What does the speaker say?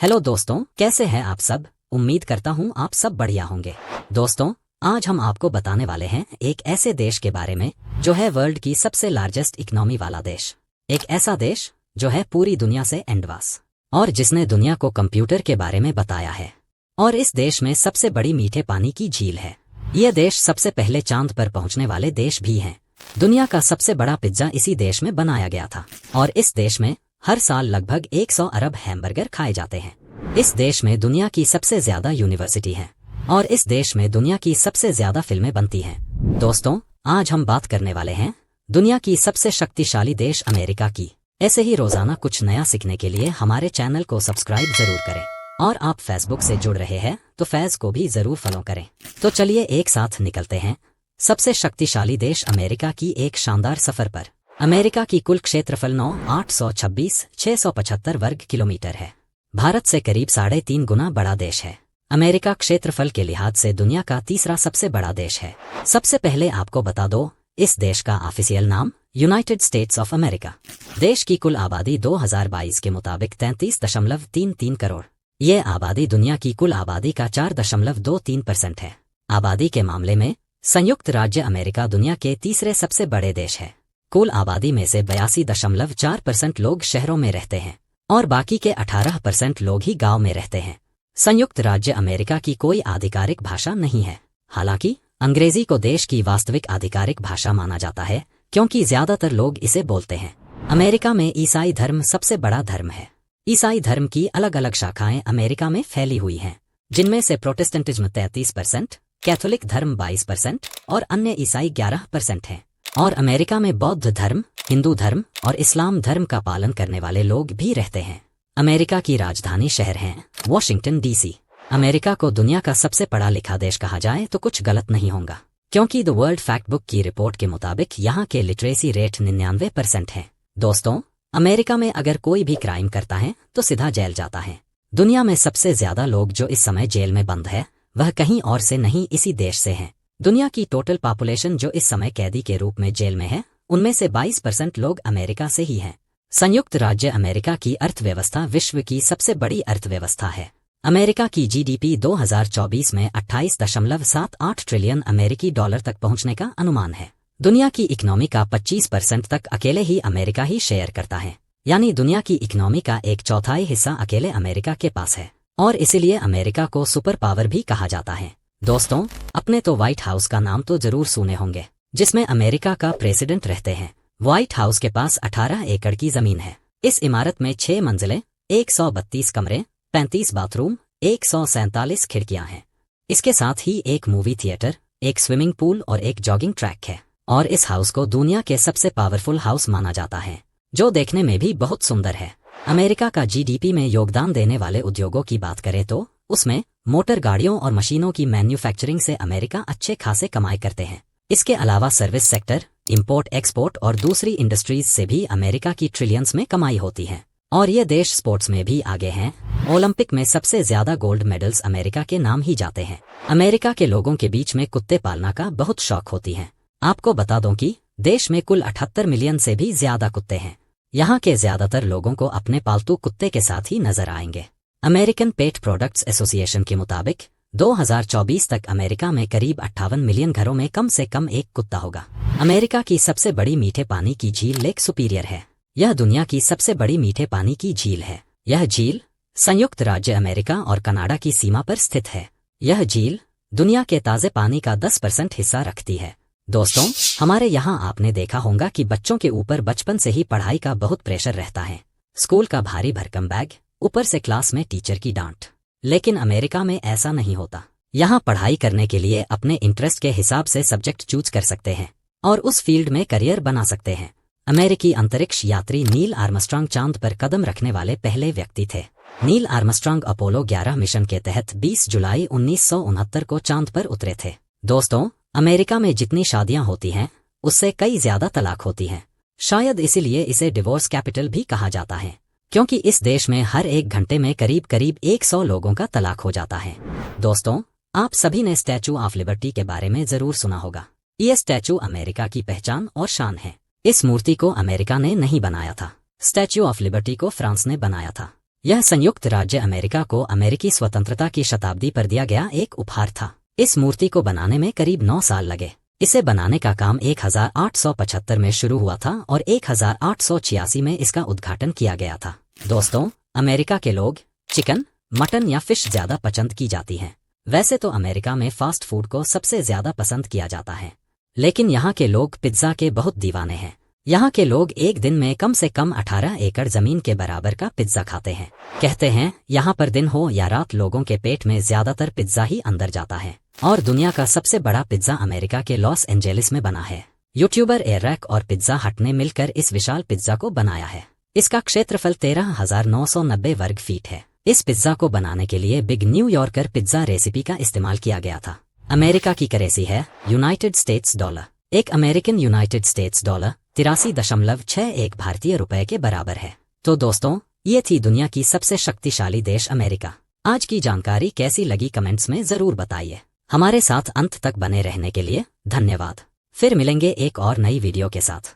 Hello दोस्तों, कैसे हैं आप सब। उम्मीद करता हूँ आप सब बढ़िया होंगे। दोस्तों, आज हम आपको बताने वाले हैं एक ऐसे देश के बारे में जो है वर्ल्ड की सबसे लार्जेस्ट इकोनॉमी वाला देश। एक ऐसा देश जो है पूरी दुनिया से एडवांस और जिसने दुनिया को कंप्यूटर के बारे में बताया है। और इस देश में सबसे बड़ी मीठे पानी की झील है। यह देश सबसे पहले चांद पर पहुंचने वाले देश भी हैं। दुनिया का सबसे बड़ा पिज्जा इसी देश में बनाया गया था। और इस देश में हर साल लगभग 100 अरब हैमबर्गर खाए जाते हैं। इस देश में दुनिया की सबसे ज्यादा यूनिवर्सिटी है और इस देश में दुनिया की सबसे ज्यादा फिल्में बनती हैं। दोस्तों, आज हम बात करने वाले हैं दुनिया की सबसे शक्तिशाली देश अमेरिका की। ऐसे ही रोजाना कुछ नया सीखने के लिए हमारे चैनल को सब्सक्राइब जरूर करें। और आप फेसबुक से जुड़ रहे हैं तो फेस को भी जरूर फॉलो करें। तो चलिए एक साथ निकलते हैं सबसे शक्तिशाली देश अमेरिका की एक शानदार सफर पर। अमेरिका की कुल क्षेत्रफल 9,826,675 वर्ग किलोमीटर है। भारत से करीब 3.5 गुना बड़ा देश है। अमेरिका क्षेत्रफल के लिहाज से दुनिया का तीसरा सबसे बड़ा देश है। सबसे पहले आपको बता दो, इस देश का ऑफिशियल नाम यूनाइटेड स्टेट्स ऑफ अमेरिका। देश की कुल आबादी 2022 के मुताबिक 33.33 करोड़। ये आबादी दुनिया की कुल आबादी का 4.23% है। आबादी के मामले में संयुक्त राज्य अमेरिका दुनिया के तीसरे सबसे बड़े देश है। कुल आबादी में से 82.4% लोग शहरों में रहते हैं और बाकी के 18% लोग ही गांव में रहते हैं। संयुक्त राज्य अमेरिका की कोई आधिकारिक भाषा नहीं है। हालांकि अंग्रेजी को देश की वास्तविक आधिकारिक भाषा माना जाता है क्योंकि ज्यादातर लोग इसे बोलते हैं। अमेरिका में ईसाई धर्म सबसे बड़ा धर्म है। ईसाई धर्म की अलग अलग शाखाएं अमेरिका में फैली हुई हैं, जिनमें से प्रोटेस्टेंटिज्म 33%, कैथोलिक धर्म 22% और अन्य ईसाई 11% हैं। और अमेरिका में बौद्ध धर्म, हिंदू धर्म और इस्लाम धर्म का पालन करने वाले लोग भी रहते हैं। अमेरिका की राजधानी शहर है वॉशिंगटन DC। अमेरिका को दुनिया का सबसे पढ़ा लिखा देश कहा जाए तो कुछ गलत नहीं होगा, क्योंकि द वर्ल्ड फैक्ट बुक की रिपोर्ट के मुताबिक यहाँ के लिटरेसी रेट 99% है। दोस्तों, अमेरिका में अगर कोई भी क्राइम करता है तो सीधा जेल जाता है। दुनिया में सबसे ज्यादा लोग जो इस समय जेल में बंद है वह कहीं और से नहीं, इसी देश से हैं। दुनिया की टोटल पॉपुलेशन जो इस समय कैदी के रूप में जेल में है, उनमें से 22% लोग अमेरिका से ही हैं। संयुक्त राज्य अमेरिका की अर्थव्यवस्था विश्व की सबसे बड़ी अर्थव्यवस्था है। अमेरिका की GDP 2024 में 28.78 ट्रिलियन अमेरिकी डॉलर तक पहुंचने का अनुमान है। दुनिया की इकोनॉमी का 25% तक अकेले ही अमेरिका ही शेयर करता है, यानी दुनिया की इकोनॉमी का 1/4 हिस्सा अकेले अमेरिका के पास है। और इसीलिए अमेरिका को सुपर पावर भी कहा जाता है। दोस्तों, अपने तो व्हाइट हाउस का नाम तो जरूर सुने होंगे, जिसमें अमेरिका का प्रेसिडेंट रहते हैं। व्हाइट हाउस के पास 18 एकड़ की जमीन है। इस इमारत में 6 मंजिलें, 132 कमरे, 35 बाथरूम, 147 खिड़कियां हैं। इसके साथ ही एक मूवी थिएटर, एक स्विमिंग पूल और एक जॉगिंग ट्रैक है। और इस हाउस को दुनिया के सबसे पावरफुल हाउस माना जाता है, जो देखने में भी बहुत सुंदर है। अमेरिका का GDP में योगदान देने वाले उद्योगों की बात करें तो उसमें मोटर गाड़ियों और मशीनों की मैन्युफैक्चरिंग से अमेरिका अच्छे खासे कमाई करते हैं। इसके अलावा सर्विस सेक्टर, इंपोर्ट एक्सपोर्ट और दूसरी इंडस्ट्रीज से भी अमेरिका की ट्रिलियंस में कमाई होती है। और ये देश स्पोर्ट्स में भी आगे हैं। ओलंपिक में सबसे ज्यादा गोल्ड मेडल्स अमेरिका के नाम ही जाते हैं। अमेरिका के लोगों के बीच में कुत्ते पालना का बहुत शौक होती है। आपको बता दूं कि देश में कुल 78 मिलियन से भी ज्यादा कुत्ते हैं। यहाँ के ज्यादातर लोगों को अपने पालतू कुत्ते के साथ ही नजर आएंगे। अमेरिकन पेट प्रोडक्ट्स एसोसिएशन के मुताबिक 2024 तक अमेरिका में करीब 58 मिलियन घरों में कम से कम एक कुत्ता होगा। अमेरिका की सबसे बड़ी मीठे पानी की झील लेक सुपीरियर है। यह दुनिया की सबसे बड़ी मीठे पानी की झील है। यह झील संयुक्त राज्य अमेरिका और कनाडा की सीमा पर स्थित है। यह झील दुनिया के ताजे पानी का 10% हिस्सा रखती है। दोस्तों, हमारे यहाँ आपने देखा होगा कि बच्चों के ऊपर बचपन से ही पढ़ाई का बहुत प्रेशर रहता है। स्कूल का भारी भरकम बैग, ऊपर से क्लास में टीचर की डांट। लेकिन अमेरिका में ऐसा नहीं होता। यहाँ पढ़ाई करने के लिए अपने इंटरेस्ट के हिसाब से सब्जेक्ट चूज कर सकते हैं और उस फील्ड में करियर बना सकते हैं। अमेरिकी अंतरिक्ष यात्री नील आर्मस्ट्रांग चांद पर कदम रखने वाले पहले व्यक्ति थे। नील आर्मस्ट्रांग अपोलो 11 मिशन के तहत 20 जुलाई 1969 को चांद पर उतरे थे। दोस्तों, अमेरिका में जितनी शादियां होती हैं उससे कई ज्यादा तलाक होती हैं। शायद इसीलिए इसे डिवोर्स कैपिटल भी कहा जाता है, क्योंकि इस देश में हर 1 घंटे में करीब 100 लोगों का तलाक हो जाता है। दोस्तों, आप सभी ने स्टैचू ऑफ लिबर्टी के बारे में जरूर सुना होगा। यह स्टैचू अमेरिका की पहचान और शान है। इस मूर्ति को अमेरिका ने नहीं बनाया था। स्टैचू ऑफ लिबर्टी को फ्रांस ने बनाया था। यह संयुक्त राज्य अमेरिका को अमेरिकी स्वतंत्रता की शताब्दी पर दिया गया एक उपहार था। इस मूर्ति को बनाने में करीब 9 साल लगे। इसे बनाने का काम 1875 में शुरू हुआ था और 1886 में इसका उद्घाटन किया गया था। दोस्तों, अमेरिका के लोग चिकन, मटन या फिश ज्यादा पसंद की जाती हैं। वैसे तो अमेरिका में फास्ट फूड को सबसे ज्यादा पसंद किया जाता है, लेकिन यहाँ के लोग पिज्जा के बहुत दीवाने हैं। यहाँ के लोग एक दिन में कम से कम 18 एकड़ जमीन के बराबर का पिज्जा खाते हैं। कहते हैं यहाँ पर दिन हो या रात लोगों के पेट में ज्यादातर पिज्जा ही अंदर जाता है। और दुनिया का सबसे बड़ा पिज्जा अमेरिका के लॉस एंजेलिस में बना है। यूट्यूबर एयररैक और पिज्जा हट ने मिलकर इस विशाल पिज्जा को बनाया है। इसका क्षेत्रफल 13,990 वर्ग फीट है। इस पिज्जा को बनाने के लिए बिग न्यूयॉर्कर पिज्जा रेसिपी का इस्तेमाल किया गया था। अमेरिका की करेंसी है यूनाइटेड स्टेट्स डॉलर। एक अमेरिकन यूनाइटेड स्टेट्स डॉलर 83.61 भारतीय रुपए के बराबर है। तो दोस्तों, ये थी दुनिया की सबसे शक्तिशाली देश अमेरिका। आज की जानकारी कैसी लगी कमेंट्स में जरूर बताइए। हमारे साथ अंत तक बने रहने के लिए धन्यवाद। फिर मिलेंगे एक और नई वीडियो के साथ।